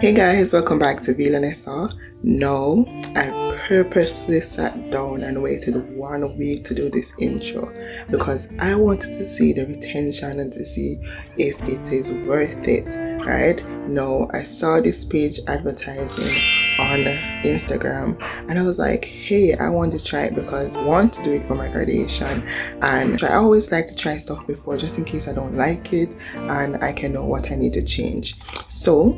Hey guys, welcome back to V-La-Nessa. No, I purposely sat down and waited 1 week to do this intro because I wanted to see the retention and to see if it is worth it, right? No, I saw this page advertising on Instagram and I was like, hey, I want to try it because I want to do it for my graduation, and I always like to try stuff before just in case I don't like it and I can know what I need to change. So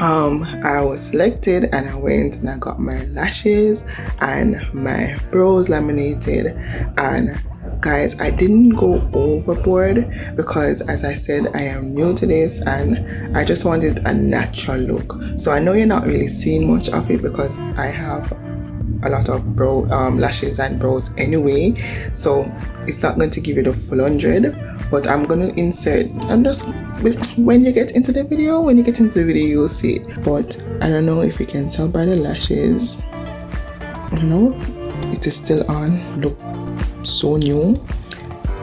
I was selected and I went and I got my lashes and my brows laminated. And guys, I didn't go overboard because, as I said, I am new to this and I just wanted a natural look. So I know you're not really seeing much of it because I have a lot of lashes and brows anyway, so it's not going to give you the full 100, but I'm going to insert, and just when you get into the video, you'll see it. But I don't know if you can tell by the lashes, you know, it is still on. Look so new,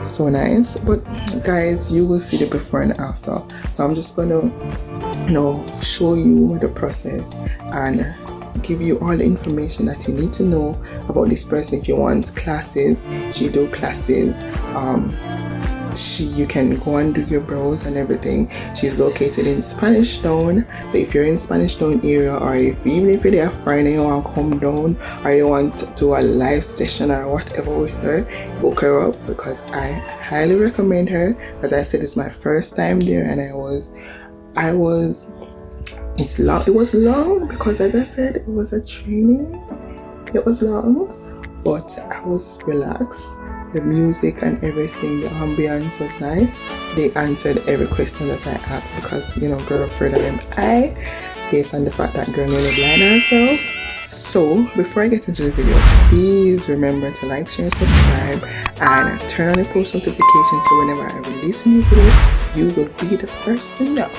so nice. But guys, you will see the before and after, so I'm just gonna, you know, show you the process and give you all the information that you need to know about this person. If you want classes, she do classes. You can go and do your brows and everything. She's located in Spanish Town, so if you're in Spanish Town area, or even if you're there Friday, you want to come down or you want to do a live session or whatever with her, book her up because I highly recommend her. As I said, it's my first time there and it was long because, as I said, it was a training. It was long, but I was relaxed. The music and everything, the ambience was nice. They answered every question that I asked because, you know, girl further than I, based on the fact that girl nearly blind herself. So before I get into the video, please remember to like, share, subscribe, and turn on the post notifications so whenever I release a new video, you will be the first to know.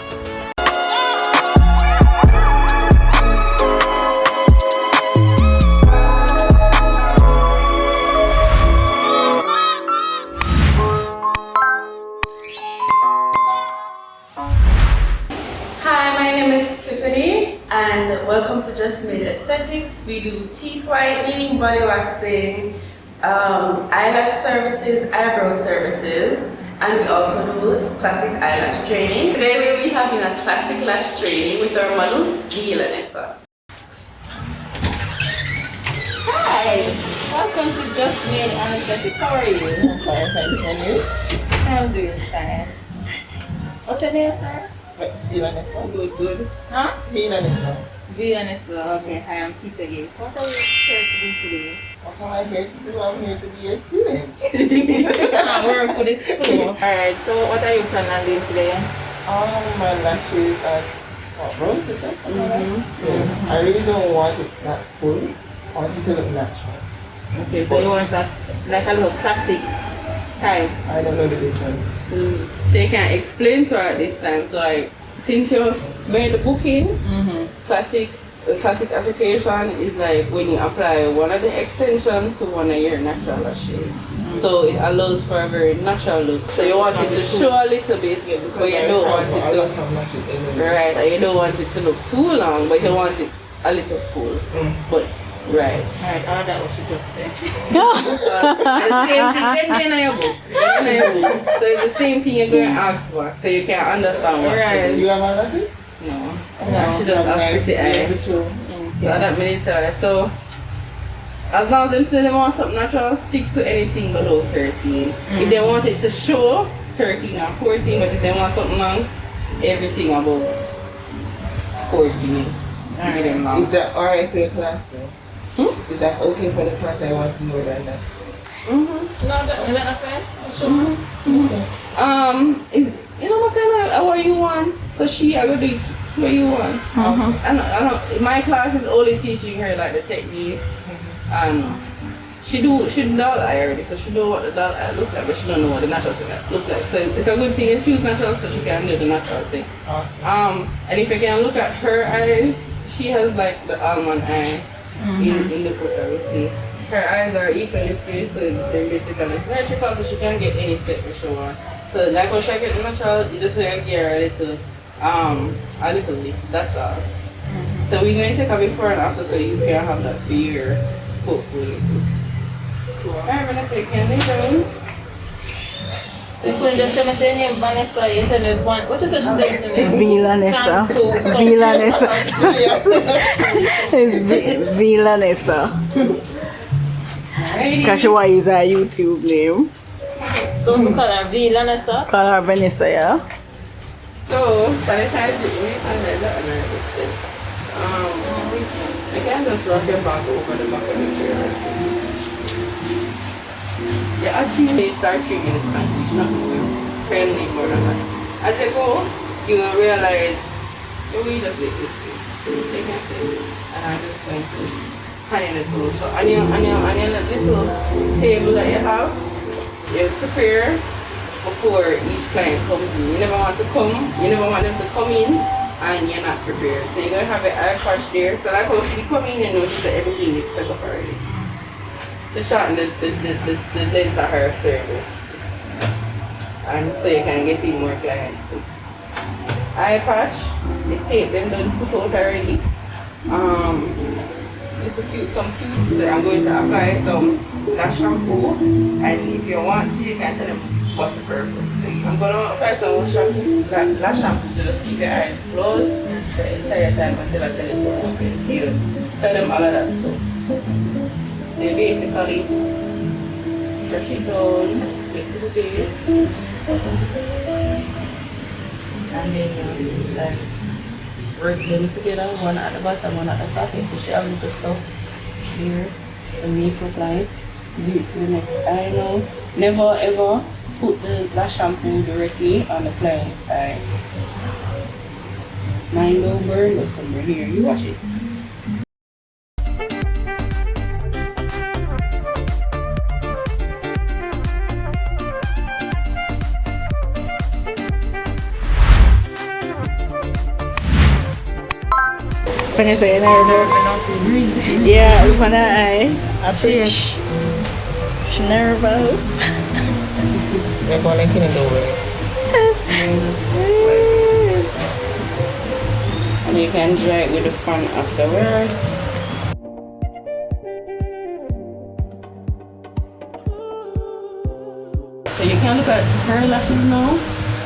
And welcome to Just Made Aesthetics. We do teeth whitening, body waxing, eyelash services, eyebrow services, and we also do classic eyelash training. Today we will be having a classic lash training with our model, V-La-Nessa. Hi! Welcome to Just Made Aesthetics. How are you? I'm fine, thank you. And you? I'm doing fine. What's your name, sir? V-La-Nessa. Good. Huh? V-La-Nessa. V-La-Nessa. Okay, hi, I'm Peter Gates. What are you here to do today? What am I here to do? I'm here to be a student. Work with it too. Alright, so what are you planning on doing today? My lashes and brows, is that something like? I really don't want it that full. I want it to look natural. Okay, so you want that like a little classic type? I don't know the difference. So you can explain to her at this time. So like, since you made the booking, classic application is like when you apply one of the extensions to one of your natural lashes. So it allows for a very natural look. So you want it to show a little bit, but you don't want it to, right, and you don't want it to look too long, but you want it a little full. But right. Alright, all that what you just said. The same thing in your book. So it's the same thing you're going to ask for, so you can understand what right. Do you have eyelashes? No. She just have pretty eye. So that many times. So as long as them say they want something natural, stick to anything below 13. If they want it to show, 13 or 14, but if they want something long, everything above 14. Is that alright for your class though? Is that okay for the class? I want more than that. No, that's fine. Sure. Is you know what you want? So she I go do it to what you want. And my class is only teaching her like the techniques. She doll eye already, so she know what the doll eye look like, but she don't know what the natural thing look like. So it's a good thing if she's natural, so she can do the natural thing. And if you can look at her eyes, she has like the almond eye in the photo. You see, her eyes are equally spaced, so they're basically symmetrical, so she can get any set that she wants. So like when she gets natural, you just want to get her a little lip, that's all. So we're going to take a before and after so you can have that for your portfolio too. Alright, Vanessa, you can lay down. This one just gonna say name Vanessa, you tell us one. What's your name? V-La-Nessa. V-La-Nessa. It's V-La-Nessa. Because she want to use her YouTube name. So we call her V-La-Nessa. Call her Vanessa, yeah? So, sanitize it and then that and I can just rub your back over the back of the chair. Yeah, accumulates our 3 minutes man. You should not go friendly more than that. As you go, you will realize we just make this face. They can see it. And I'm just going to hand it through. So on your little table that you have, you prepare before each client comes in. You never want them to come in and you're not prepared. So you're gonna have an eye patch there. So like how she come in and notice that everything is set up already. To shorten the length of her service. And so you can get in more clients too. Eye patch, the tape them done put out already. It's some cute. So I'm going to apply some Lash shampoo, and if you want to, you can tell them what's the purpose. So I'm going to apply some Lash shampoo to just keep your eyes closed the entire time until I tell you to open. You tell them all of that stuff. They basically brush it down, get to the base, and then like work them together, one at the bottom, one at the top. So she have little stuff here, the makeup line. Do it to the next eye now. Never ever put the lash shampoo directly on the client's eye. Mine don't burn, but somewhere here. You watch it. Vanessa, you're nervous? Yeah, look on her eye. I preach. She's nervous. We're going to get in the way. And you can dry it with the front afterwards. So you can look at her lashes now.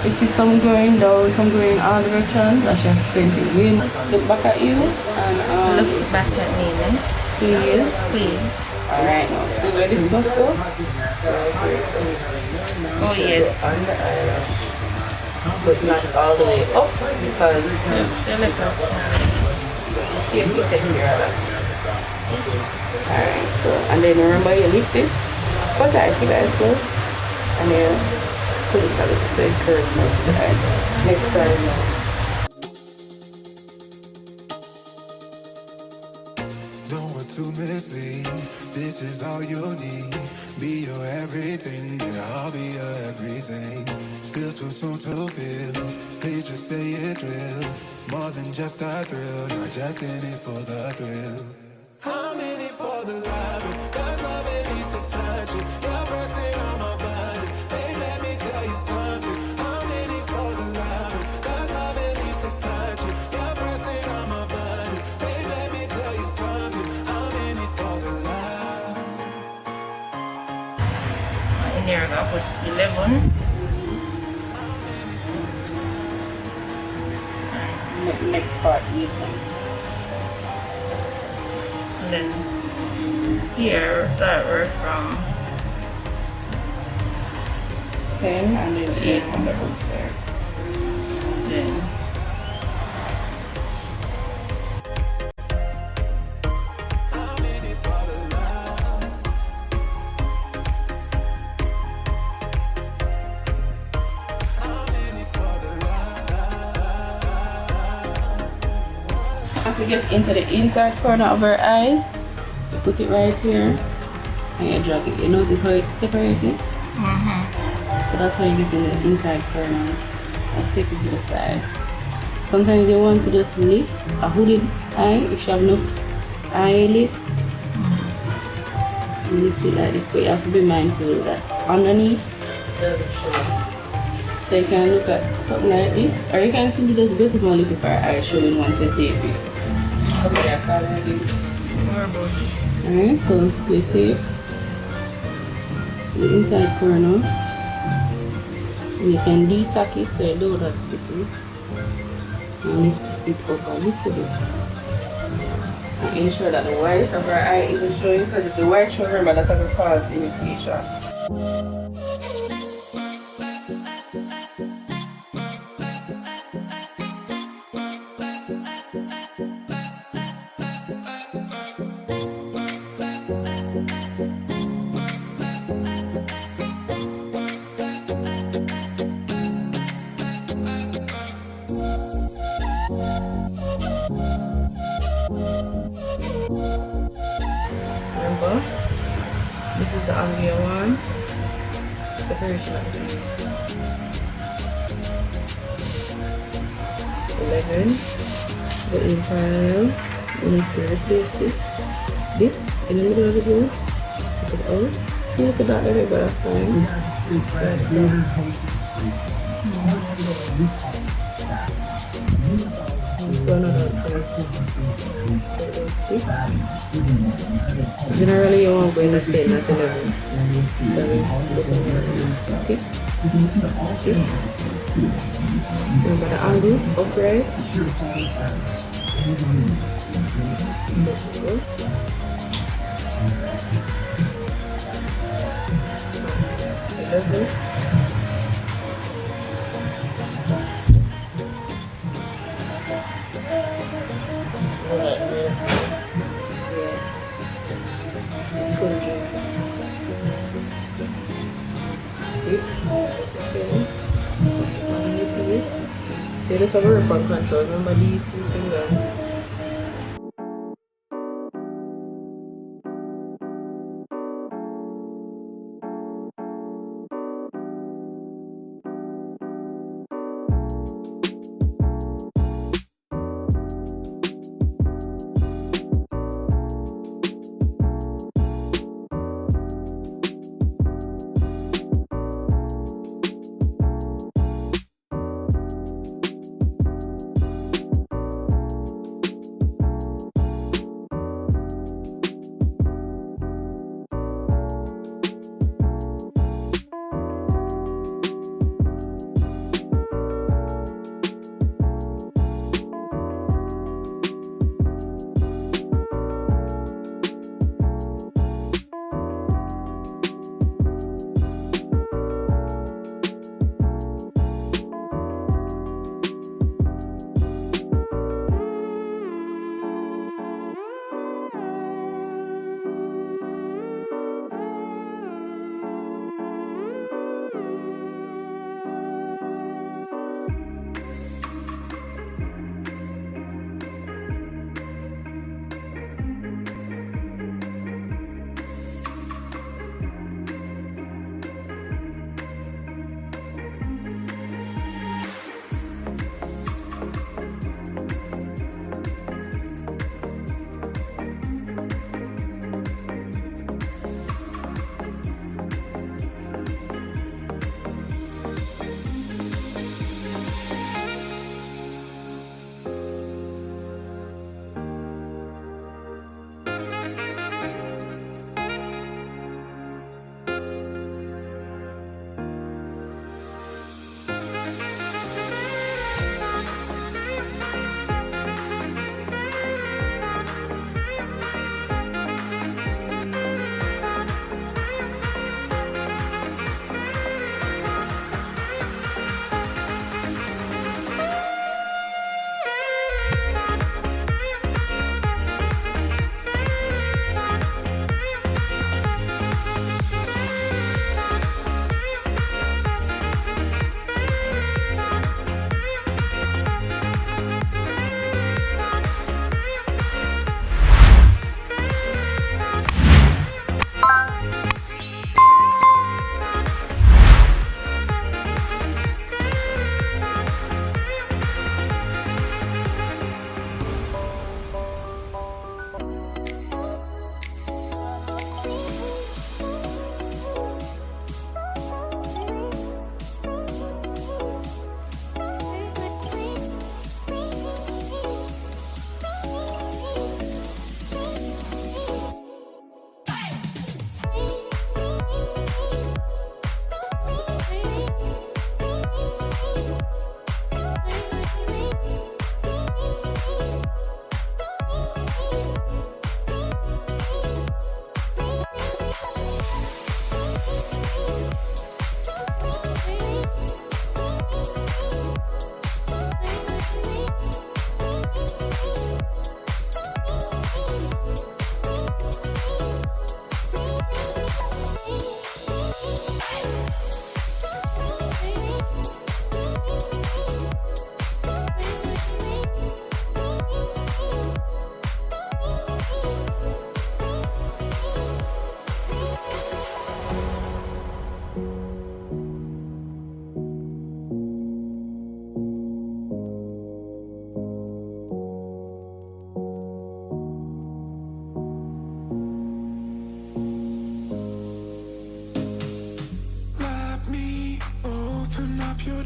You see some going down, some going all directions. That she has painted with. Look back at you and Look back at me, miss. please. Alright, now see where this goes go? Oh yes. But not all the way up because Still look up. see if you take care of that. Alright, so and then remember you lift it. What's that? Keep your eyes closed. And then put it a little so it curves more to the eye. Next side now. Don't want to mislead. This is all you need. Be your everything, yeah, I'll be your everything. Still too soon to feel. Please just say it's real. More than just a thrill, not just in it for the thrill. I'm in it for the loving, 'cause love it needs to touch it. You're pressing on my body, babe, let me tell you something. I'm in it for the loving, 'cause love it needs to touch it. You're pressing on my body, babe, let me tell you something. I'm in it for the love. In here I got put 11. Next part even. And then here we'll start work from 10 and then 8 on the hook there. then To get into the inside corner of her eyes, you put it right here and you drag it. You notice how it separates it? So that's how you get in the inside corner and stick it to the side. Sometimes you want to just lift a hooded eye if you have enough eyelid. Lift it like this, but you have to be mindful that underneath. So you can look at something like this, or you can simply just beautiful look for her eye showing once you tape it. So Okay, I follow this. More about it. Alright, so you take the inside corner and you can detack it so you don't have sticky. And lift it up a little bit. And ensure that the white of our eye isn't showing, because if the white shows, remember that will cause irritation. Remember, this is the anglia one, separation of the leaves. 11, the internal, you need to replace this dip in the middle of the bowl, take it out. So look at that there, but that's fine. Generally, you won't go in the same at 11. Remember the angle, upright. Yeah, let's have a work on control. Remember these two fingers.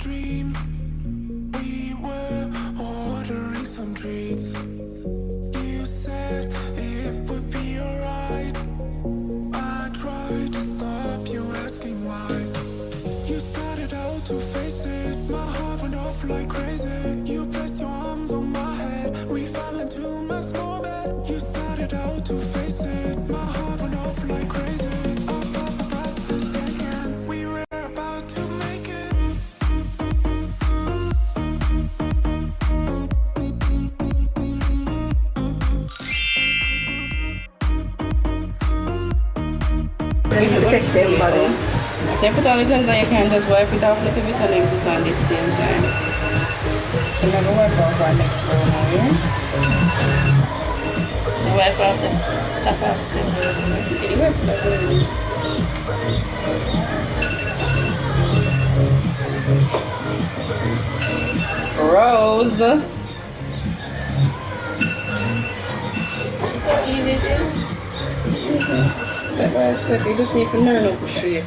dream. We were ordering some treats. You said it would be alright. I tried to stop you asking why. You started out to face it. My heart went off like crazy. You placed your arms on my head. We fell into my small bed. You started out to face it. My heart went off like crazy. I felt my breath was taken. We were about to make it. Then put on the cleanser, you can just wipe it off a little bit and then put on this same time. So I'm going to wipe off our next row now, yeah? So wipe off the top of the can you wipe it off a little bit? Rose! How easy it is. Step by step, you just need to learn how to shape.